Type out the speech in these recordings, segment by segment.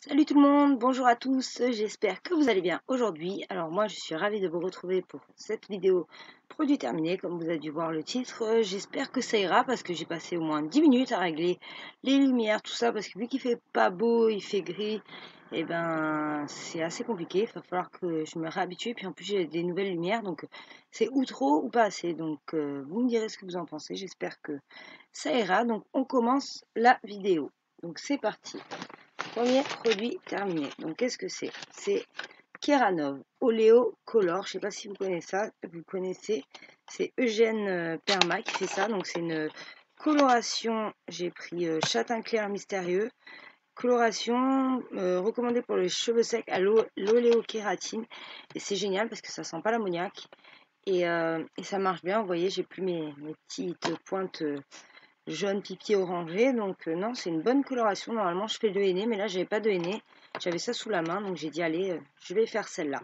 Salut tout le monde, bonjour à tous, j'espère que vous allez bien aujourd'hui. Alors moi je suis ravie de vous retrouver pour cette vidéo produit terminé, comme vous avez dû voir le titre. J'espère que ça ira parce que j'ai passé au moins 10 minutes à régler les lumières, tout ça, parce que vu qu'il fait pas beau, il fait gris, et ben c'est assez compliqué, il va falloir que je me réhabitue. Puis en plus j'ai des nouvelles lumières, donc c'est ou trop ou pas assez. Donc vous me direz ce que vous en pensez, j'espère que ça ira. Donc on commence la vidéo. Donc c'est parti. Premier produit terminé. Donc qu'est-ce que c'est? C'est Keranov Oleo Color. Je ne sais pas si vous connaissez ça. Vous connaissez. C'est Eugène Perma qui fait ça. Donc c'est une coloration. J'ai pris châtain clair mystérieux. Coloration recommandée pour les cheveux secs à l'oléokératine. Et c'est génial parce que ça sent pas l'ammoniac. Et ça marche bien. Vous voyez, j'ai plus mes petites pointes jaune pipi orangé. Donc non, c'est une bonne coloration. Normalement, je fais de henné, mais là, j'avais pas de henné. J'avais ça sous la main, donc j'ai dit, allez, je vais faire celle-là.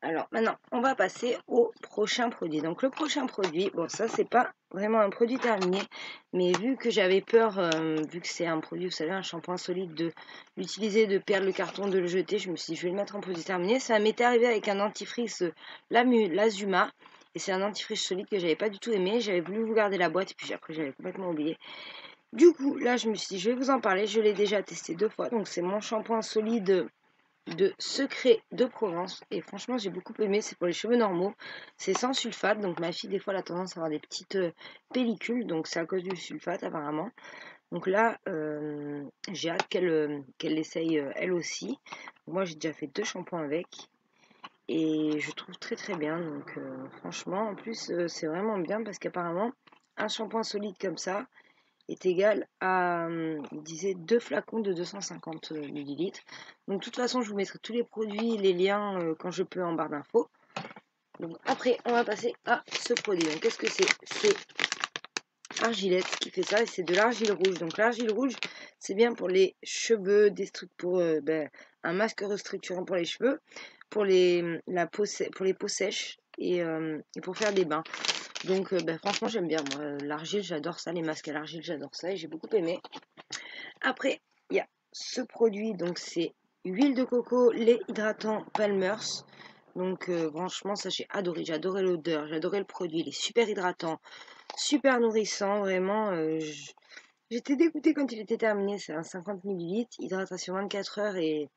Alors maintenant, on va passer au prochain produit. Donc le prochain produit, bon, ça, c'est pas vraiment un produit terminé, mais vu que j'avais peur, vu que c'est un produit, vous savez, un shampoing solide, de l'utiliser, de perdre le carton, de le jeter, je me suis dit, je vais le mettre en produit terminé. Ça m'était arrivé avec un dentifrice l'Azuma. Et c'est un dentifrice solide que j'avais pas du tout aimé. J'avais voulu vous garder la boîte, et puis après j'avais complètement oublié. Du coup, là, je me suis dit, je vais vous en parler. Je l'ai déjà testé 2 fois. Donc, c'est mon shampoing solide de Secret de Provence. Et franchement, j'ai beaucoup aimé. C'est pour les cheveux normaux. C'est sans sulfate. Donc, ma fille, des fois, elle a tendance à avoir des petites pellicules. Donc, c'est à cause du sulfate, apparemment. Donc là, j'ai hâte qu'elle l'essaye elle aussi. Moi, j'ai déjà fait 2 shampoings avec. Et je trouve très très bien. Donc, franchement, en plus, c'est vraiment bien parce qu'apparemment, un shampoing solide comme ça est égal à, il disait 2 flacons de 250 millilitres. Donc de toute façon, je vous mettrai tous les produits, les liens quand je peux en barre d'infos. Donc après, on va passer à ce produit. Donc qu'est-ce que c'est? C'est Argilette qui fait ça et c'est de l'argile rouge. Donc l'argile rouge, c'est bien pour les cheveux, pour un masque restructurant pour les cheveux, pour pour les peaux sèches et pour faire des bains. Donc franchement j'aime bien moi l'argile, j'adore ça, les masques à l'argile, j'adore ça et j'ai beaucoup aimé. Après, il y a ce produit, donc c'est huile de coco, lait hydratant Palmers. Donc franchement ça j'ai adoré l'odeur, j'ai adoré le produit, il est super hydratant, super nourrissant, vraiment. J'étais dégoûtée quand il était terminé, c'est un 50 millilitres, hydratation 24 heures et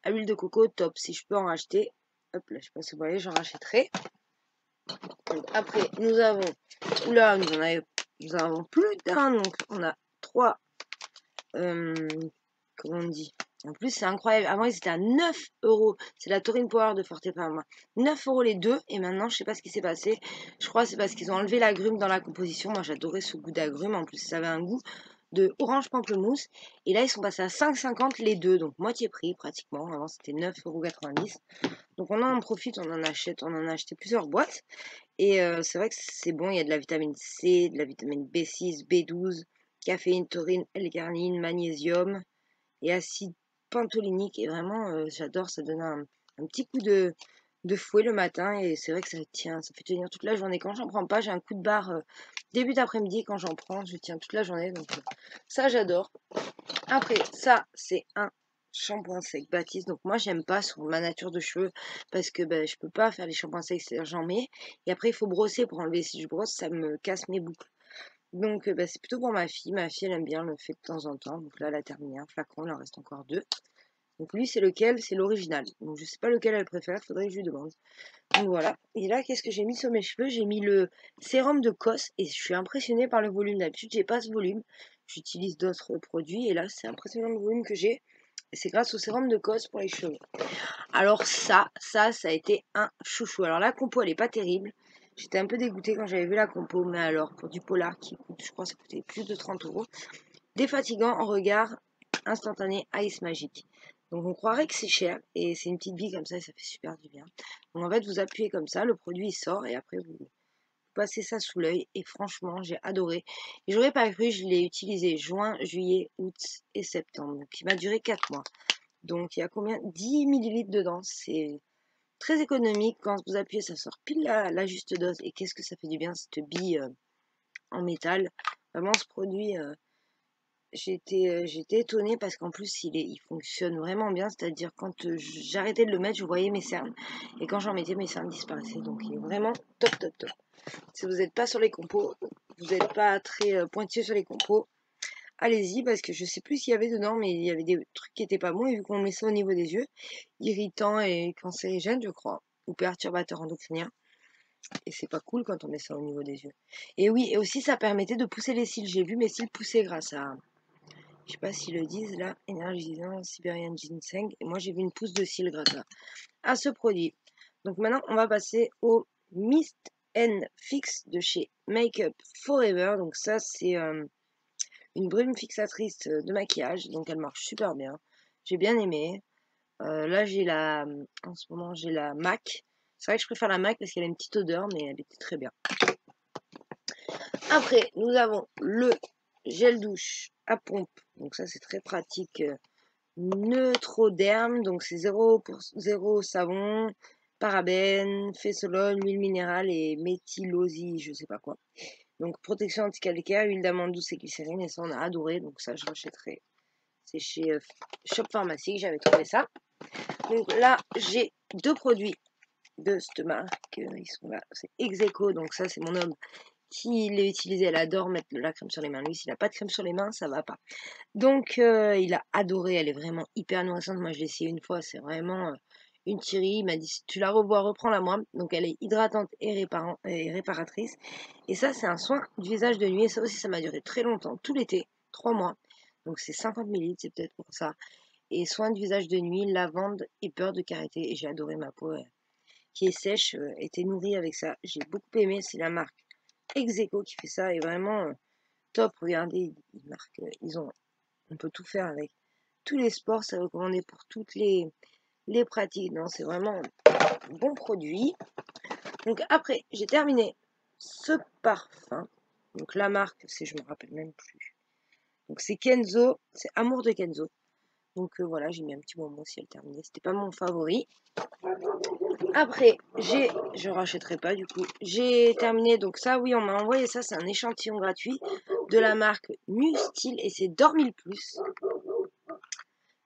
à l'huile de coco, top. Si je peux en racheter, hop là, je sais pas si vous voyez, j'en rachèterai. Donc, après, nous avons, oula, nous en avons plus d'un, donc on a 3, comment on dit? En plus, c'est incroyable. Avant, ils étaient à 9 euros. C'est la Taurine Power de Forte Parma. 9 euros les deux. Et maintenant, je sais pas ce qui s'est passé. Je crois que c'est parce qu'ils ont enlevé l'agrume dans la composition. Moi, j'adorais ce goût d'agrume. En plus, ça avait un goût de orange pamplemousse. Et là, ils sont passés à 5,50 les deux. Donc, moitié prix, pratiquement. Avant, c'était 9,90 €. Donc, on en profite, on en achète. On en a acheté plusieurs boîtes. Et c'est vrai que c'est bon. Il y a de la vitamine C, de la vitamine B6, B12, caféine, taurine, L-carnine, magnésium et acide pantolinique. Et vraiment, j'adore, ça donne un petit coup de fouet le matin. Et c'est vrai que ça tient, ça fait tenir toute la journée. Quand j'en prends pas, j'ai un coup de barre début d'après-midi. Quand j'en prends, je tiens toute la journée. Donc ça, j'adore. Après, ça, c'est un shampoing sec Baptiste. Donc moi, j'aime pas sur ma nature de cheveux parce que je peux pas faire les shampoings secs, c'est-à-dire j'en mets. Et après, il faut brosser pour enlever. Si je brosse, ça me casse mes boucles. Donc c'est plutôt pour ma fille. Ma fille, elle aime bien, elle le fait de temps en temps. Donc là, elle a terminé un flacon, il en reste encore 2. Donc lui, c'est lequel? C'est l'original. Donc je sais pas lequel elle préfère, faudrait que je lui demande. Donc voilà. Et là, qu'est-ce que j'ai mis sur mes cheveux? J'ai mis le sérum de Cos et je suis impressionnée par le volume. D'habitude, j'ai pas ce volume. J'utilise d'autres produits et là, c'est impressionnant le volume que j'ai. Et c'est grâce au sérum de Cos pour les cheveux. Alors ça a été un chouchou. Alors la compo, elle est pas terrible. J'étais un peu dégoûtée quand j'avais vu la compo, mais alors pour du polar qui coûte, je crois que ça coûtait plus de 30 euros. Défatigant en regard, instantané, ice magique. Donc on croirait que c'est cher et c'est une petite bille comme ça et ça fait super du bien. Donc en fait vous appuyez comme ça, le produit il sort et après vous passez ça sous l'œil et franchement j'ai adoré. Et j'aurais pas cru, je l'ai utilisé juin, juillet, août et septembre. Donc il m'a duré 4 mois. Donc il y a combien? 10 millilitres dedans. C'est très économique. Quand vous appuyez ça sort pile la juste dose. Et qu'est-ce que ça fait du bien cette bille en métal. Vraiment ce produit... j'étais étonnée parce qu'en plus il fonctionne vraiment bien, c'est-à-dire quand j'arrêtais de le mettre, je voyais mes cernes et quand j'en mettais, mes cernes disparaissaient. Donc il est vraiment top top top. Si vous n'êtes pas sur les compos, vous n'êtes pas très pointilleux sur les compos, allez-y parce que je sais plus s'il y avait dedans, mais il y avait des trucs qui étaient pas bons et vu qu'on met ça au niveau des yeux, irritant et cancérigène, je crois, ou perturbateur endocrinien. Et c'est pas cool quand on met ça au niveau des yeux. Et oui, et aussi ça permettait de pousser les cils. J'ai vu mes cils pousser grâce à, je sais pas s'ils le disent là, énergisant Siberian Ginseng. Et moi j'ai vu une pousse de cils grâce à ce produit. Donc maintenant on va passer au Mist and Fix de chez Makeup Forever. Donc ça c'est une brume fixatrice de maquillage. Donc elle marche super bien. J'ai bien aimé. Là j'ai en ce moment j'ai la MAC. C'est vrai que je préfère la MAC parce qu'elle a une petite odeur, mais elle était très bien. Après, nous avons le gel douche à pompe. Donc ça, c'est très pratique. Neutroderm. Donc c'est 0 savon, parabènes, fessolone, huile minérale et méthylosine, je sais pas quoi. Donc protection anti-calcaire, huile d'amande douce et glycérine. Et ça, on a adoré. Donc ça, je rachèterai. C'est chez Shop Pharmacie que j'avais trouvé ça. Donc là, j'ai deux produits de cette marque. Ils sont là. C'est Execo. Donc ça, c'est mon homme qui l'a utilisé, elle adore mettre de la crème sur les mains. Lui, s'il n'a pas de crème sur les mains, ça va pas. Donc, il a adoré. Elle est vraiment hyper nourrissante. Moi, je l'ai essayé une fois. C'est vraiment une tuerie. Il m'a dit, si tu la revois, reprends-la moi. Donc, elle est hydratante et réparatrice. Et ça, c'est un soin du visage de nuit. Et ça aussi, ça m'a duré très longtemps. Tout l'été, 3 mois. Donc, c'est 50 ml, c'est peut-être pour ça. Et soin du visage de nuit, lavande et beurre de karité. Et j'ai adoré ma peau qui est sèche. Était nourrie avec ça. J'ai beaucoup aimé. C'est la marque Execo qui fait ça est vraiment top. Regardez, on peut tout faire avec tous les sports, c'est recommandé pour toutes les pratiques. Non, c'est vraiment un bon produit. Donc après, j'ai terminé ce parfum. Donc la marque, je me rappelle même plus. Donc c'est Kenzo, c'est Amour de Kenzo. Donc voilà, j'ai mis un petit moment aussi à le terminer. C'était pas mon favori. Après, je rachèterai pas du coup. J'ai terminé, donc ça, oui, on m'a envoyé ça, c'est un échantillon gratuit de la marque Nustil et c'est Dormil Plus.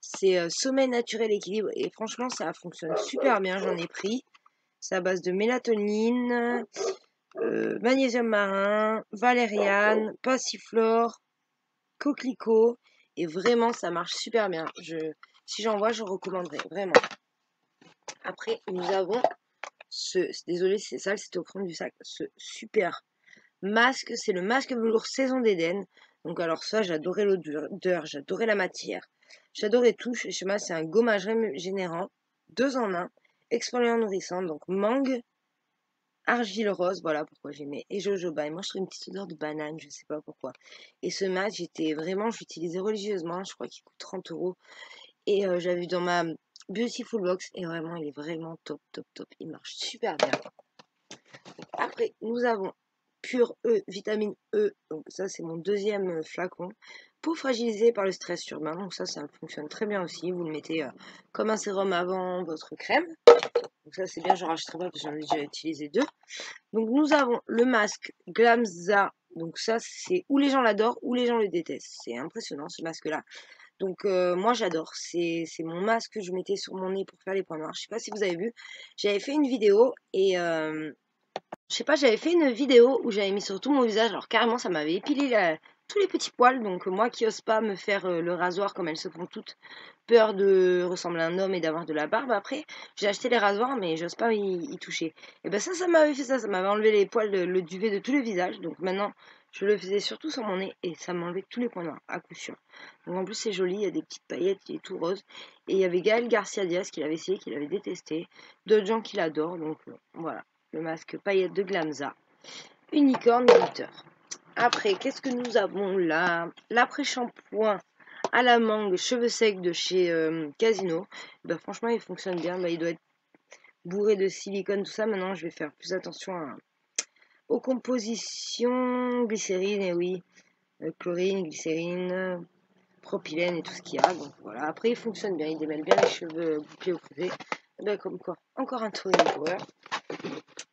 C'est sommeil naturel équilibre et franchement, ça fonctionne super bien. J'en ai pris. C'est à base de mélatonine, magnésium marin, valériane, passiflore, coquelicot et vraiment, ça marche super bien. Si j'en vois, je recommanderais vraiment. Après, nous avons désolé, c'est sale, c'était au fond du sac. Ce super masque, c'est le masque velours saison d'Éden. Donc alors ça, j'adorais l'odeur, j'adorais la matière, j'adorais tout. Chez moi, c'est un gommage régénérant, 2 en 1, exfoliant nourrissant. Donc mangue, argile rose, voilà pourquoi j'aimais. Et jojoba. Et moi, je trouve une petite odeur de banane, je sais pas pourquoi. Et ce masque, j'utilisais religieusement. Je crois qu'il coûte 30 euros. Et j'avais vu dans ma Beautiful Box. Et vraiment, il est vraiment top, top, top. Il marche super bien. Après, nous avons Pure E, vitamine E. Donc ça, c'est mon deuxième flacon. Peau fragilisée par le stress urbain. Donc ça fonctionne très bien aussi. Vous le mettez comme un sérum avant votre crème. Donc ça, c'est bien. Je ne rachèterai pas parce que j'en ai déjà utilisé 2. Donc nous avons le masque Glamza. Donc ça, c'est où les gens l'adorent ou les gens le détestent. C'est impressionnant ce masque-là. Donc moi j'adore, c'est mon masque que je mettais sur mon nez pour faire les points noirs. Je sais pas si vous avez vu, j'avais fait une vidéo et je sais pas, j'avais fait une vidéo où j'avais mis sur tout mon visage, alors carrément ça m'avait épilé tous les petits poils, donc moi qui ose pas me faire le rasoir comme elles se font toutes, peur de ressembler à un homme et d'avoir de la barbe après, j'ai acheté les rasoirs mais j'ose pas y toucher. Et ben ça m'avait fait ça m'avait enlevé les poils, le duvet de tout le visage, donc maintenant je le faisais surtout sur mon nez et ça m'enlevait tous les points noirs, à coup sûr. Donc en plus c'est joli, il y a des petites paillettes, il est tout rose. Et il y avait Gaël Garcia Diaz qui l'avait essayé, qui l'avait détesté, d'autres gens qui l'adorent, donc voilà. Le masque paillettes de Glamza, unicorn glitter. Après, qu'est-ce que nous avons là? L'après-shampoing à la mangue, cheveux secs de chez Casino. Ben, franchement, il fonctionne bien. Ben, il doit être bourré de silicone, tout ça. Maintenant, je vais faire plus attention aux compositions. Glycérine, et oui. Chlorine, glycérine, propylène et tout ce qu'il y a. Donc voilà. Après, il fonctionne bien. Il démêle bien les cheveux bouclés au frisé. Ben, comme quoi, encore un Tony Power.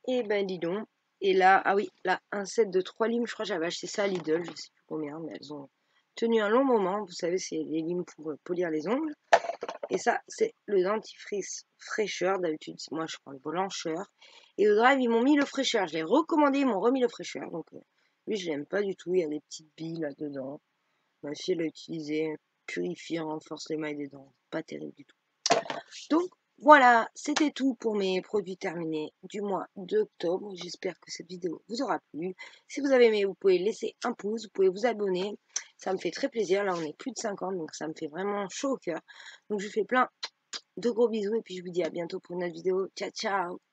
Et ben dis donc. Et là, ah oui, là, un set de 3 limes, je crois que j'avais acheté ça à Lidl, je sais plus combien, mais elles ont tenu un long moment. Vous savez, c'est les limes pour polir les ongles. Et ça, c'est le dentifrice fraîcheur. D'habitude, moi, je prends le blancheur. Et au drive, ils m'ont mis le fraîcheur. Je l'ai recommandé, ils m'ont remis le fraîcheur. Donc, lui, je l'aime pas du tout. Il y a des petites billes là-dedans. Ma fille l'a utilisé. Purifie, renforce l'émail des dents. Pas terrible du tout. Donc, voilà, c'était tout pour mes produits terminés du mois d'octobre. J'espère que cette vidéo vous aura plu. Si vous avez aimé, vous pouvez laisser un pouce, vous pouvez vous abonner. Ça me fait très plaisir. Là, on est plus de 50, donc ça me fait vraiment chaud au cœur. Donc, je vous fais plein de gros bisous et puis je vous dis à bientôt pour une autre vidéo. Ciao, ciao!